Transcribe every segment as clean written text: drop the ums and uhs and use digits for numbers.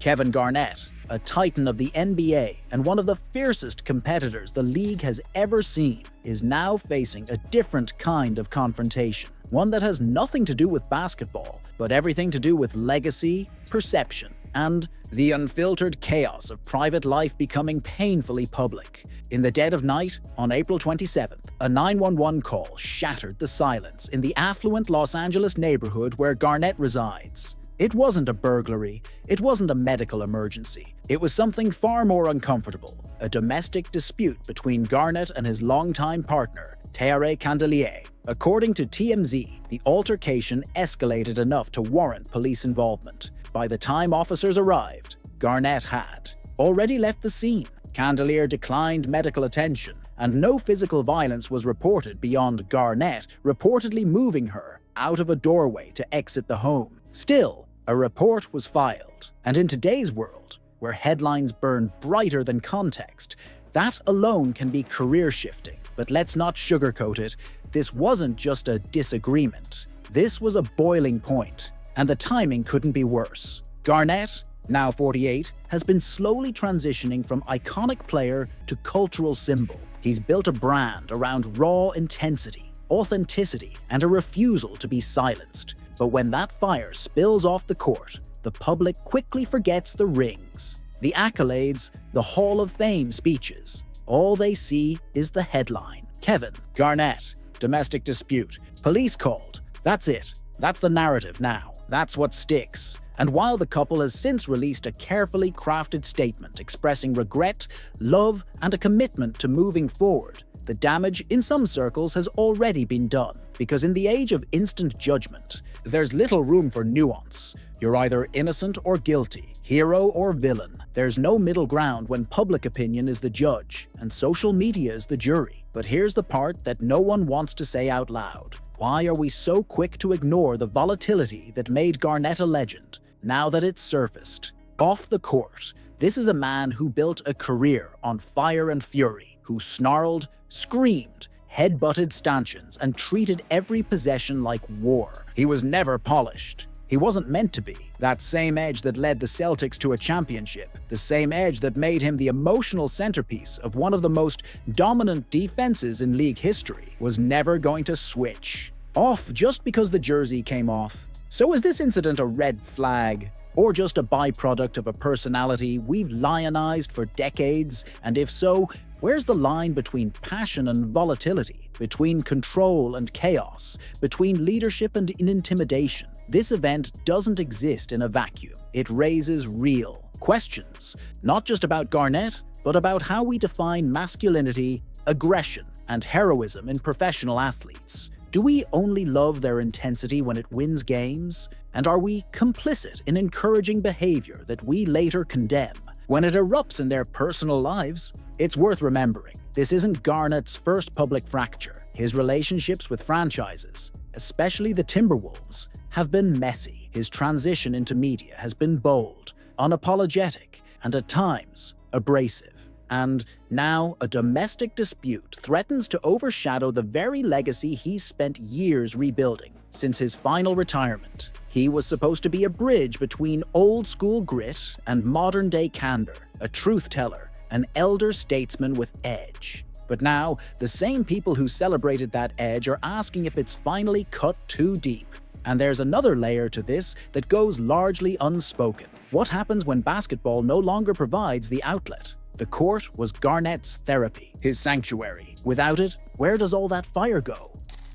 Kevin Garnett, a titan of the NBA and one of the fiercest competitors the league has ever seen, is now facing a different kind of confrontation. One that has nothing to do with basketball, but everything to do with legacy, perception, and the unfiltered chaos of private life becoming painfully public. In the dead of night, on April 27th, a 911 call shattered the silence in the affluent Los Angeles neighborhood where Garnett resides. It wasn't a burglary, it wasn't a medical emergency. It was something far more uncomfortable, a domestic dispute between Garnett and his longtime partner, Thierry Candelier. According to TMZ, the altercation escalated enough to warrant police involvement. By the time officers arrived, Garnett had already left the scene. Candelier declined medical attention, and no physical violence was reported beyond Garnett reportedly moving her out of a doorway to exit the home. Still, a report was filed, and in today's world, where headlines burn brighter than context, that alone can be career-shifting. But let's not sugarcoat it, this wasn't just a disagreement. This was a boiling point, and the timing couldn't be worse. Garnett, now 48, has been slowly transitioning from iconic player to cultural symbol. He's built a brand around raw intensity, authenticity, and a refusal to be silenced. But when that fire spills off the court, the public quickly forgets the rings, the accolades, the Hall of Fame speeches. All they see is the headline. Kevin Garnett, domestic dispute, police called. That's it. That's the narrative now. That's what sticks. And while the couple has since released a carefully crafted statement expressing regret, love, and a commitment to moving forward, the damage in some circles has already been done. Because in the age of instant judgment, there's little room for nuance. You're either innocent or guilty, hero or villain. There's no middle ground when public opinion is the judge and social media is the jury. But here's the part that no one wants to say out loud. Why are we so quick to ignore the volatility that made Garnett a legend, now that it's surfaced? Off the court, this is a man who built a career on fire and fury, who snarled, screamed, head-butted stanchions, and treated every possession like war. He was never polished. He wasn't meant to be. That same edge that led the Celtics to a championship, the same edge that made him the emotional centerpiece of one of the most dominant defenses in league history, was never going to switch off just because the jersey came off. So is this incident a red flag, or just a byproduct of a personality we've lionized for decades? And if so, where's the line between passion and volatility, between control and chaos, between leadership and intimidation? This event doesn't exist in a vacuum. It raises real questions, not just about Garnett, but about how we define masculinity, aggression, and heroism in professional athletes. Do we only love their intensity when it wins games? And are we complicit in encouraging behavior that we later condemn when it erupts in their personal lives? It's worth remembering, this isn't Garnett's first public fracture. His relationships with franchises, especially the Timberwolves, have been messy. His transition into media has been bold, unapologetic, and at times abrasive. And now a domestic dispute threatens to overshadow the very legacy he's spent years rebuilding. Since his final retirement, he was supposed to be a bridge between old-school grit and modern-day candor, a truth-teller, an elder statesman with edge. But now, the same people who celebrated that edge are asking if it's finally cut too deep. And there's another layer to this that goes largely unspoken. What happens when basketball no longer provides the outlet? The court was Garnett's therapy, his sanctuary. Without it, where does all that fire go?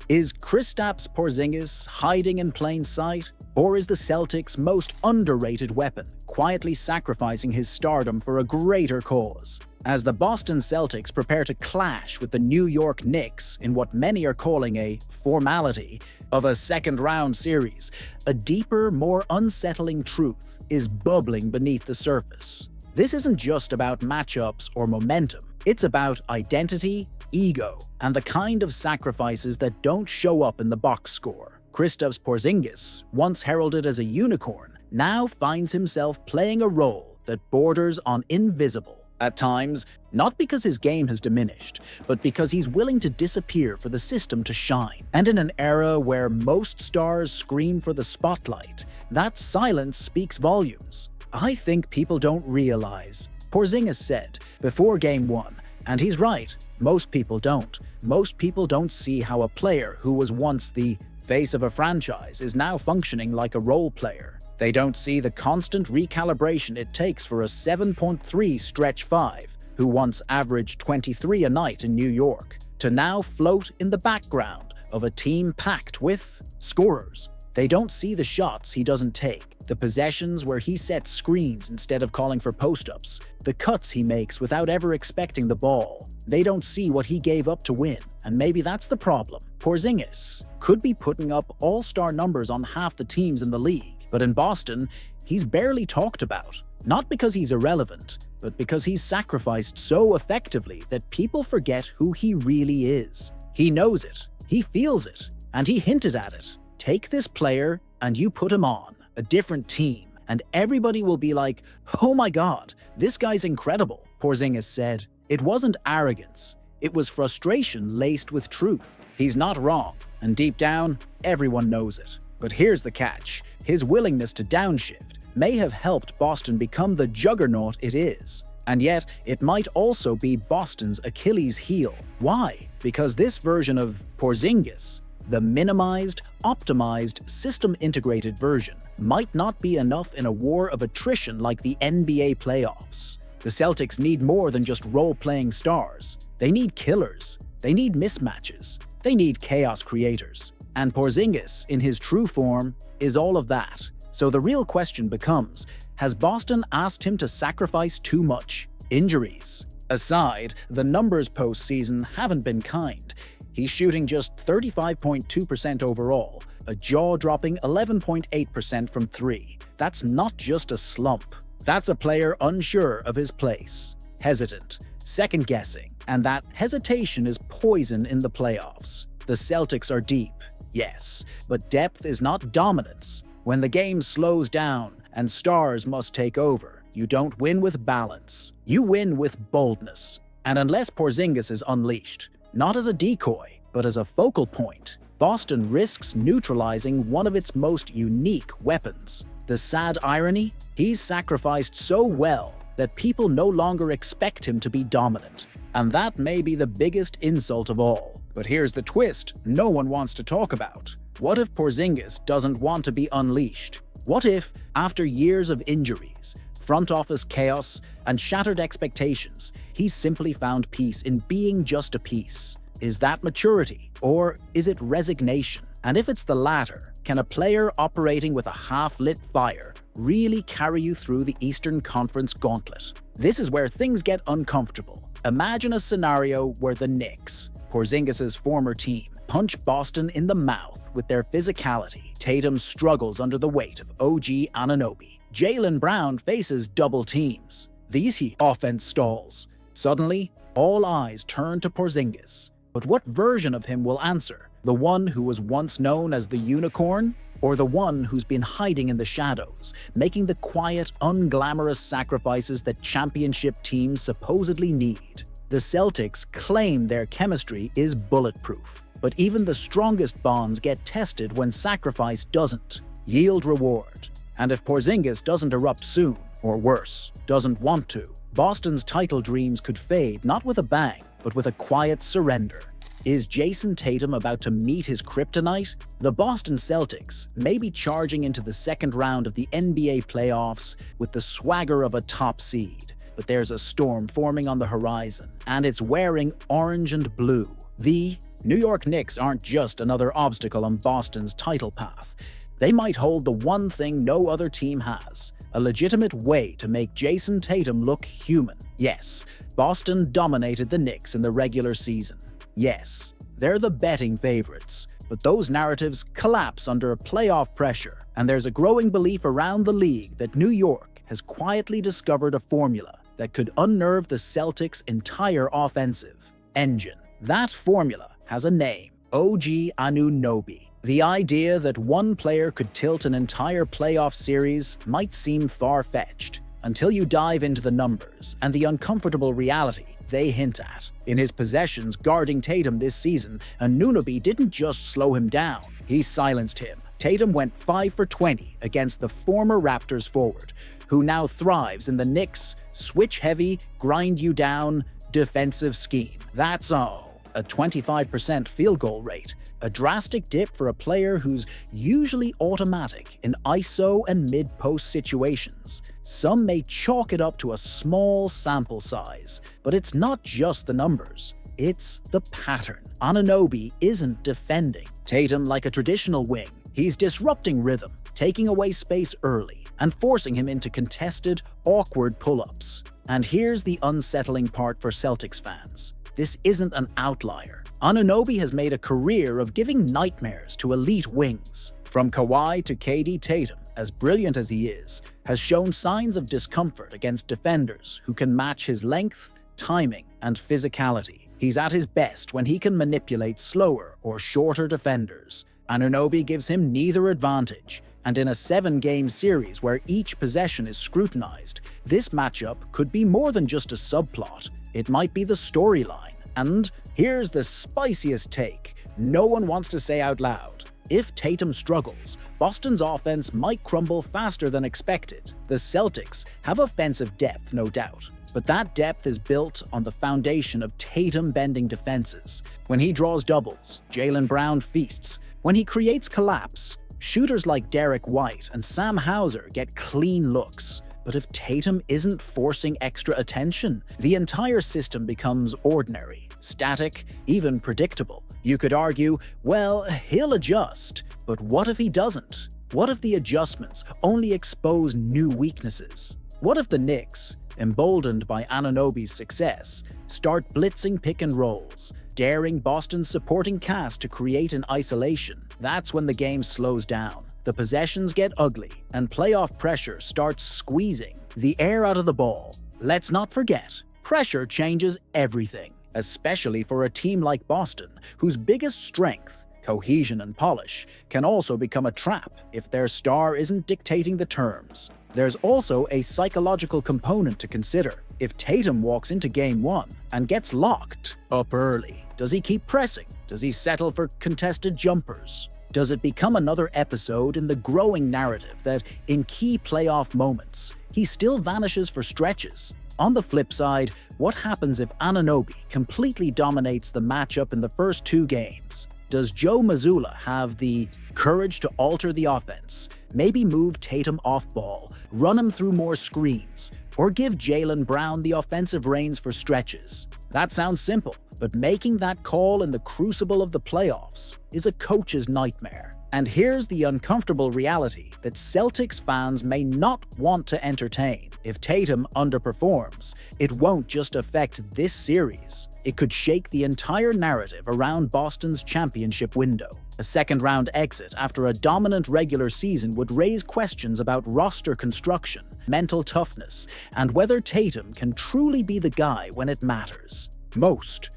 Is Kristaps Porzingis hiding in plain sight? Or is the Celtics' most underrated weapon quietly sacrificing his stardom for a greater cause? As the Boston Celtics prepare to clash with the New York Knicks in what many are calling a formality of a second-round series, a deeper, more unsettling truth is bubbling beneath the surface. This isn't just about matchups or momentum. It's about identity, ego, and the kind of sacrifices that don't show up in the box score. Kristaps Porzingis, once heralded as a unicorn, now finds himself playing a role that borders on invisible. At times, not because his game has diminished, but because he's willing to disappear for the system to shine. And in an era where most stars scream for the spotlight, that silence speaks volumes. I think people don't realize, Porzingis said before Game 1, and he's right, most people don't. Most people don't see how a player who was once the face of a franchise is now functioning like a role player. They don't see the constant recalibration it takes for a 7.3 stretch 5, who once averaged 23 a night in New York, to now float in the background of a team packed with scorers. They don't see the shots he doesn't take, the possessions where he sets screens instead of calling for post-ups, the cuts he makes without ever expecting the ball. They don't see what he gave up to win, and maybe that's the problem. Porzingis could be putting up all-star numbers on half the teams in the league, but in Boston, he's barely talked about. Not because he's irrelevant, but because he's sacrificed so effectively that people forget who he really is. He knows it, he feels it, and he hinted at it. Take this player and you put him on a different team, and everybody will be like, "Oh my god, this guy's incredible," Porzingis said. It wasn't arrogance, it was frustration laced with truth. He's not wrong, and deep down, everyone knows it. But here's the catch. His willingness to downshift may have helped Boston become the juggernaut it is. And yet, it might also be Boston's Achilles heel. Why? Because this version of Porzingis, the minimized, optimized, system-integrated version, might not be enough in a war of attrition like the NBA playoffs. The Celtics need more than just role-playing stars. They need killers. They need mismatches. They need chaos creators. And Porzingis, in his true form, is all of that. So the real question becomes, has Boston asked him to sacrifice too much? Injuries aside, the numbers postseason haven't been kind. He's shooting just 35.2% overall, a jaw-dropping 11.8% from 3. That's not just a slump. That's a player unsure of his place, hesitant, second-guessing, and that hesitation is poison in the playoffs. The Celtics are deep, yes, but depth is not dominance. When the game slows down and stars must take over, you don't win with balance. You win with boldness. And unless Porzingis is unleashed, not as a decoy, but as a focal point, Boston risks neutralizing one of its most unique weapons. The sad irony? He's sacrificed so well that people no longer expect him to be dominant. And that may be the biggest insult of all. But here's the twist no one wants to talk about. What if Porzingis doesn't want to be unleashed? What if, after years of injuries, front office chaos, and shattered expectations, he's simply found peace in being just a piece? Is that maturity, or is it resignation? And if it's the latter, can a player operating with a half-lit fire really carry you through the Eastern Conference gauntlet? This is where things get uncomfortable. Imagine a scenario where the Knicks, Porzingis' former team, punch Boston in the mouth with their physicality. Tatum struggles under the weight of OG Anunoby. Jaylen Brown faces double teams. These offense stalls. Suddenly, all eyes turn to Porzingis. But what version of him will answer? The one who was once known as the unicorn? Or the one who's been hiding in the shadows, making the quiet, unglamorous sacrifices that championship teams supposedly need? The Celtics claim their chemistry is bulletproof. But even the strongest bonds get tested when sacrifice doesn't. Yield reward. And if Porzingis doesn't erupt soon, or worse, doesn't want to, Boston's title dreams could fade not with a bang, but with a quiet surrender. Is Jayson Tatum about to meet his kryptonite? The Boston Celtics may be charging into the second round of the NBA playoffs with the swagger of a top seed, but there's a storm forming on the horizon, and it's wearing orange and blue. The New York Knicks aren't just another obstacle on Boston's title path. They might hold the one thing no other team has, a legitimate way to make Jayson Tatum look human. Yes, Boston dominated the Knicks in the regular season. Yes, they're the betting favorites, but those narratives collapse under playoff pressure, and there's a growing belief around the league that New York has quietly discovered a formula that could unnerve the Celtics' entire offensive engine. That formula has a name: OG Anunoby. The idea that one player could tilt an entire playoff series might seem far-fetched, until you dive into the numbers and the uncomfortable reality they hint at. In his possessions guarding Tatum this season, Anunoby didn't just slow him down, he silenced him. Tatum went 5 for 20 against the former Raptors forward, who now thrives in the Knicks' switch-heavy, grind-you-down defensive scheme. That's all. A 25% field goal rate, a drastic dip for a player who's usually automatic in ISO and mid-post situations. Some may chalk it up to a small sample size, but it's not just the numbers. It's the pattern. Anunoby isn't defending Tatum like a traditional wing. He's disrupting rhythm, taking away space early, and forcing him into contested, awkward pull-ups. And here's the unsettling part for Celtics fans. This isn't an outlier. Anunoby has made a career of giving nightmares to elite wings. From Kawhi to KD, Tatum, as brilliant as he is, has shown signs of discomfort against defenders who can match his length, timing, and physicality. He's at his best when he can manipulate slower or shorter defenders. Anunoby gives him neither advantage, and in a 7-game series where each possession is scrutinized, this matchup could be more than just a subplot. It might be the storyline. And here's the spiciest take no one wants to say out loud. If Tatum struggles, Boston's offense might crumble faster than expected. The Celtics have offensive depth, no doubt, but that depth is built on the foundation of Tatum bending defenses. When he draws doubles, Jaylen Brown feasts. When he creates collapse, shooters like Derek White and Sam Hauser get clean looks. But if Tatum isn't forcing extra attention, the entire system becomes ordinary, static, even predictable. You could argue, well, he'll adjust, but what if he doesn't? What if the adjustments only expose new weaknesses? What if the Knicks, emboldened by Anunoby's success, start blitzing pick and rolls, daring Boston's supporting cast to create in isolation? That's when the game slows down. The possessions get ugly, and playoff pressure starts squeezing the air out of the ball. Let's not forget, pressure changes everything, especially for a team like Boston, whose biggest strength, cohesion and polish, can also become a trap if their star isn't dictating the terms. There's also a psychological component to consider. If Tatum walks into Game 1 and gets locked up early, does he keep pressing? Does he settle for contested jumpers? Does it become another episode in the growing narrative that, in key playoff moments, he still vanishes for stretches? On the flip side, what happens if Anunoby completely dominates the matchup in the first 2 games? Does Joe Mazzulla have the courage to alter the offense, maybe move Tatum off ball, run him through more screens, or give Jaylen Brown the offensive reins for stretches? That sounds simple, but making that call in the crucible of the playoffs is a coach's nightmare. And here's the uncomfortable reality that Celtics fans may not want to entertain. If Tatum underperforms, it won't just affect this series. It could shake the entire narrative around Boston's championship window. A second-round exit after a dominant regular season would raise questions about roster construction, mental toughness, and whether Tatum can truly be the guy when it matters most.